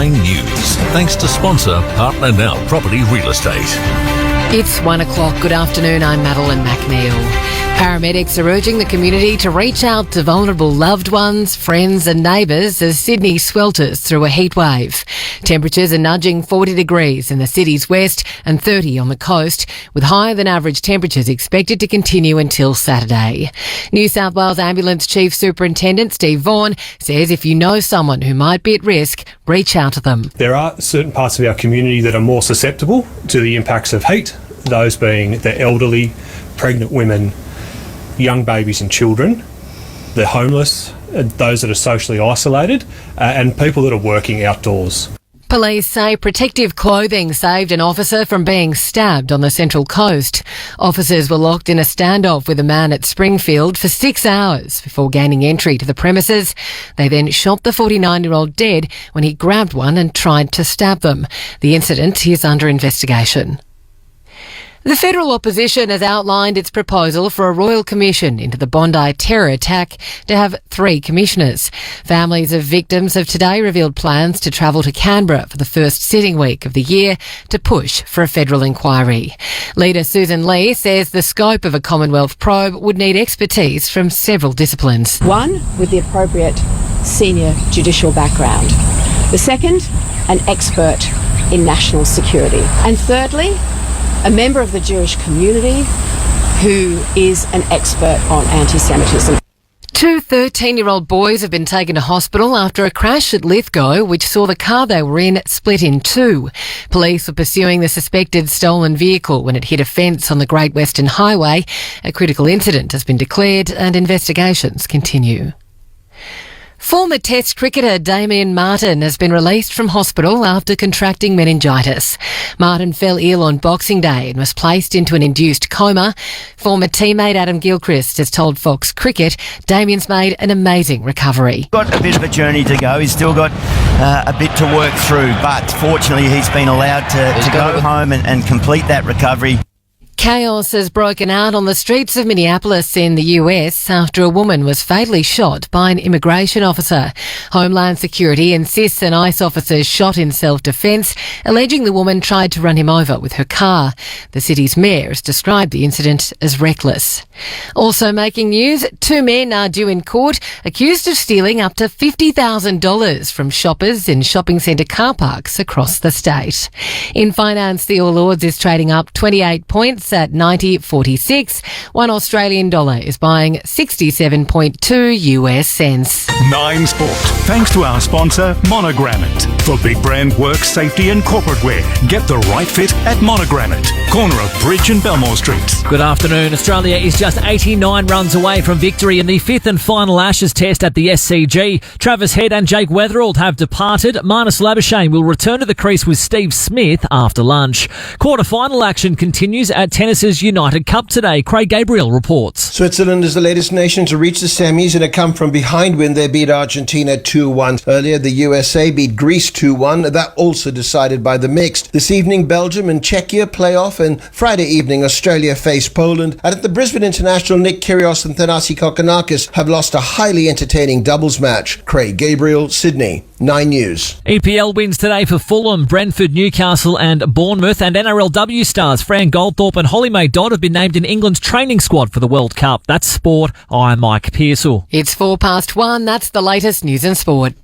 9 News. Thanks to sponsor Partner Now Property Real Estate. It's 1 o'clock. Good afternoon. I'm Madeline McNeil. Paramedics are urging the community to reach out to vulnerable loved ones, friends and neighbours as Sydney swelters through a heatwave. Temperatures are nudging 40 degrees in the city's west and 30 on the coast, with higher than average temperatures expected to continue until Saturday. New South Wales Ambulance Chief Superintendent Steve Vaughan says if you know someone who might be at risk, reach out to them. There are certain parts of our community that are more susceptible to the impacts of heat, those being the elderly, pregnant women, young babies and children, the homeless, those that are socially isolated, and people that are working outdoors. Police say protective clothing saved an officer from being stabbed on the Central Coast. Officers were locked in a standoff with a man at Springfield for 6 hours before gaining entry to the premises. They then shot the 49-year-old dead when he grabbed one and tried to stab them. The incident is under investigation. The federal opposition has outlined its proposal for a royal commission into the Bondi terror attack to have 3 commissioners. Families of victims have today revealed plans to travel to Canberra for the first sitting week of the year to push for a federal inquiry. Leader Susan Lee says the scope of a Commonwealth probe would need expertise from several disciplines. One, with the appropriate senior judicial background. The second, an expert in national security. And thirdly, a member of the Jewish community who is an expert on anti-Semitism. 2 13-year-old boys have been taken to hospital after a crash at Lithgow, which saw the car they were in split in 2. Police were pursuing the suspected stolen vehicle when it hit a fence on the Great Western Highway. A critical incident has been declared and investigations continue. Former Test cricketer Damien Martyn has been released from hospital after contracting meningitis. Martyn fell ill on Boxing Day and was placed into an induced coma. Former teammate Adam Gilchrist has told Fox Cricket Damien's made an amazing recovery. Got a bit of a journey to go. He's still got a bit to work through, but fortunately he's been allowed to go home and complete that recovery. Chaos has broken out on the streets of Minneapolis in the US after a woman was fatally shot by an immigration officer. Homeland Security insists an ICE officer shot in self-defence, alleging the woman tried to run him over with her car. The city's mayor has described the incident as reckless. Also making news, 2 men are due in court accused of stealing up to $50,000 from shoppers in shopping centre car parks across the state. In finance, the All Ords is trading up 28 points at 90.46. 1 Australian dollar is buying 67.2 US cents. 9 Sport. Thanks to our sponsor, Monogrammet. For big brand work, safety and corporate wear, get the right fit at Monogrammet. Corner of Bridge and Belmore Streets. Good afternoon. Australia is just 89 runs away from victory in the 5th and final Ashes test at the SCG. Travis Head and Jake Weatherald have departed. Marnus Labuschagne will return to the crease with Steve Smith after lunch. Quarter-final action continues at Tennis's United Cup today. Craig Gabriel reports. Switzerland is the latest nation to reach the semis in a come-from-behind win. They beat Argentina 2-1. Earlier, the USA beat Greece 2-1. That also decided by the mixed. This evening, Belgium and Czechia play off, and Friday evening, Australia face Poland. And at the Brisbane International, Nick Kyrgios and Thanasi Kokkinakis have lost a highly entertaining doubles match. Craig Gabriel, Sydney, 9 News. EPL wins today for Fulham, Brentford, Newcastle and Bournemouth, and NRLW stars Fran Goldthorpe and Holly May Dodd have been named in England's training squad for the World Cup. That's sport. I'm Mike Pearsall. It's 1:04. That's the latest news and sport.